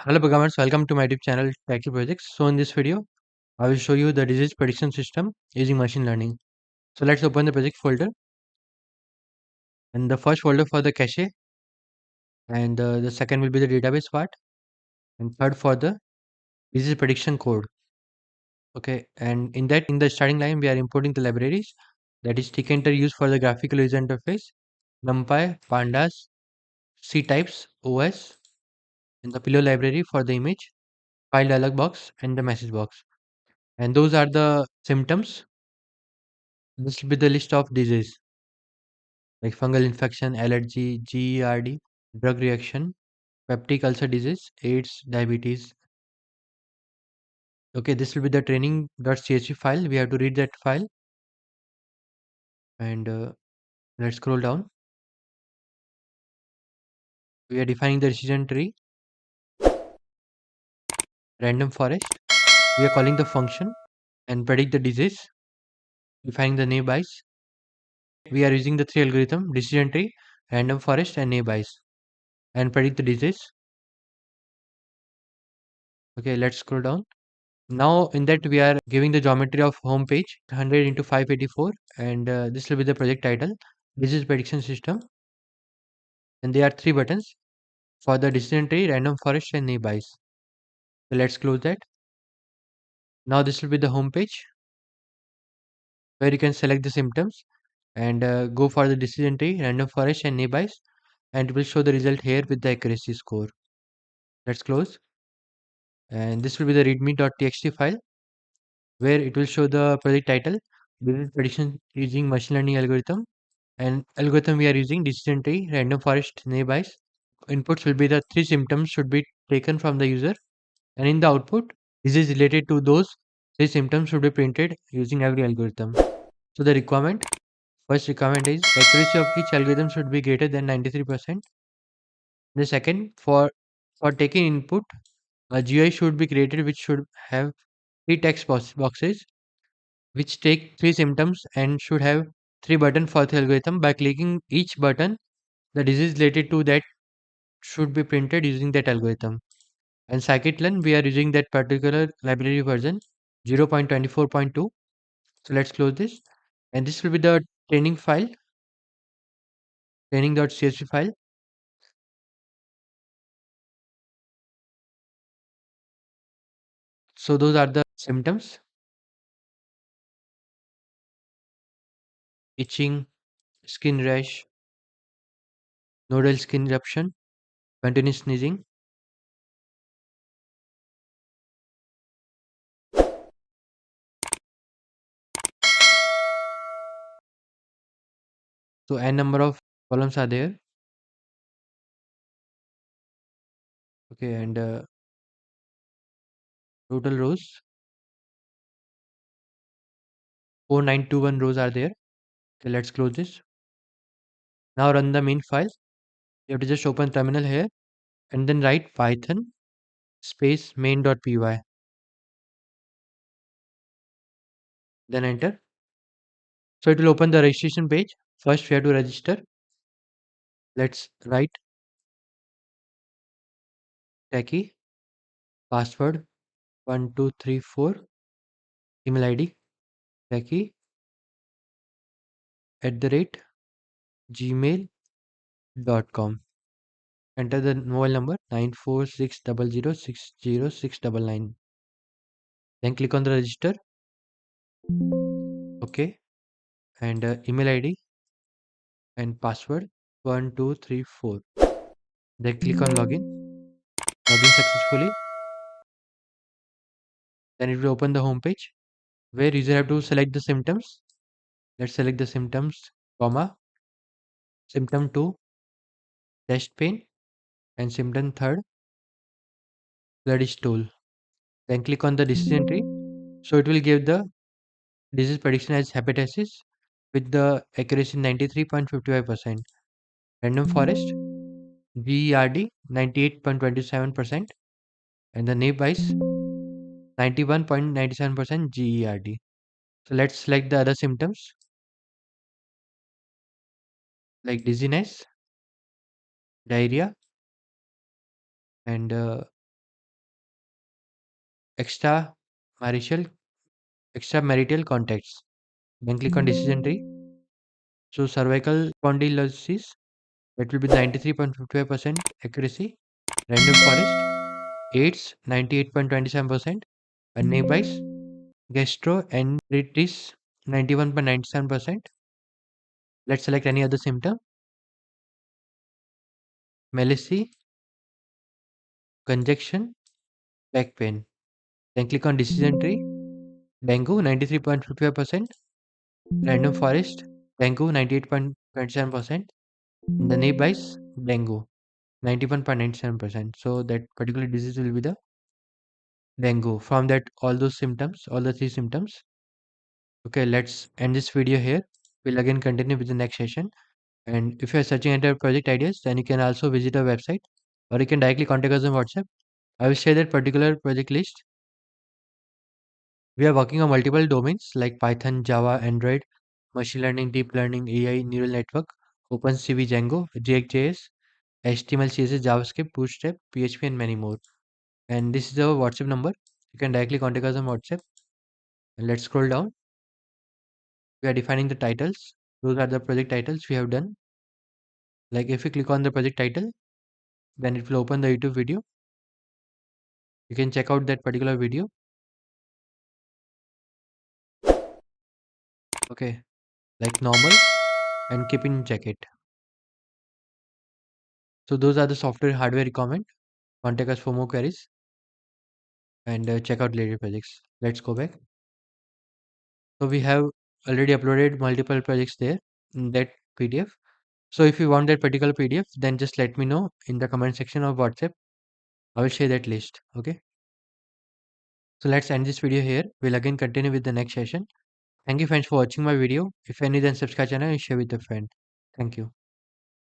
Hello programmers, welcome to my YouTube channel Tkinter Projects. So in this video, I will show you the disease prediction system using machine learning. So let's open the project folder and the first folder for the cache and the second will be the database part and third for the disease prediction code. Okay, and in the starting line we are importing the libraries that is Tkinter used for the graphical user interface, NumPy, Pandas, C types, OS, and the Pillow library for the image, file dialog box and the message box. And those are the symptoms. This will be the list of disease like fungal infection, allergy, GERD, drug reaction, peptic ulcer disease, AIDS, diabetes. Okay, this will be the training.csv file. We have to read that file and let's scroll down. We are defining the decision tree, random forest. We are calling the function and predict the disease, defining the nearby's. We are using the three algorithm decision tree, random forest, and nearby's and predict the disease. Okay, let's scroll down. Now in that we are giving the geometry of home page 100 into 584 and this will be the project title. This is prediction system and there are three buttons for the decision tree, random forest and nearby's. So let's close that. Now this will be the home page where you can select the symptoms and go for the decision tree, random forest and nearby's and it will show the result here with the accuracy score. Let's close and this will be the readme.txt file where it will show the project title. This is prediction using machine learning algorithm. And algorithm we are using decision tree, random forest, nearby's. Inputs will be the three symptoms should be taken from the user, and in the output, this is related to those three symptoms should be printed using every algorithm. So the requirement, first requirement is accuracy of each algorithm should be greater than 93%. The second, for taking input, a GUI should be created which should have three text boxes which take three symptoms and should have three buttons for the algorithm. By clicking each button, the disease related to that should be printed using that algorithm. And scikit-learn, we are using that particular library version 0.24.2. So let's close this. And this will be the training file, training.csv file. So those are the symptoms: itching, skin rash, nodal skin eruption, continuous sneezing. So n number of columns are there. Okay, and total rows 4921 rows are there. Okay, let's close this. Now run the main file. You have to just open terminal here and then write python space main.py. Then enter. So it will open the registration page. First we have to register. Let's write Taki, password 1234, email ID Taki @gmail.com. Enter the mobile number 946006069. Then click on the register. Okay, and email ID and password 1234. Then click on login. Login successfully. Then it will open the home page where user have to select the symptoms. Let's select the symptoms, comma, symptom 2, chest pain, and symptom 3rd, bloody stool. Then click on the decision tree. So it will give the disease prediction as hepatitis with the accuracy 93.55%. Random forest, GERD 98.27%, and the neighbors 91.97% GERD. So let's select the other symptoms like dizziness, diarrhea, and extra marital extramarital contacts. Then click on decision tree. So cervical spondylosis, that will be 93.55% accuracy. Random forest, AIDS 98.27%. And neck bites, gastroenteritis 91.97%. Let's select any other symptom. Malaise, congestion, back pain. Then click on decision tree. Dengue 93.55%. Random forest, dengue 98.27%. The knee bites, dengue 91.97%. So that particular disease will be the dengue. From that, all those symptoms, all the three symptoms. Okay, let's end this video here. We'll again continue with the next session. And if you're searching under project ideas, then you can also visit our website or you can directly contact us on WhatsApp. I will share that particular project list. We are working on multiple domains like Python, Java, Android, machine learning, deep learning, AI, neural network, OpenCV, Django, React.js, HTML, CSS, JavaScript, Bootstrap, PHP, and many more. And this is our WhatsApp number. You can directly contact us on WhatsApp. And let's scroll down. We are defining the titles. Those are the project titles we have done. Like if you click on the project title, then it will open the YouTube video. You can check out that particular video. Okay, like normal and keep in check it. So those are the software hardware requirement. Contact us for more queries and check out later projects. Let's go back. So we have already uploaded multiple projects there in that PDF. So if you want that particular PDF, then just let me know in the comment section of WhatsApp. I will share that list. Okay. So let's end this video here. We'll again continue with the next session. Thank you friends for watching my video. If any, then subscribe channel and share with a friend. Thank you.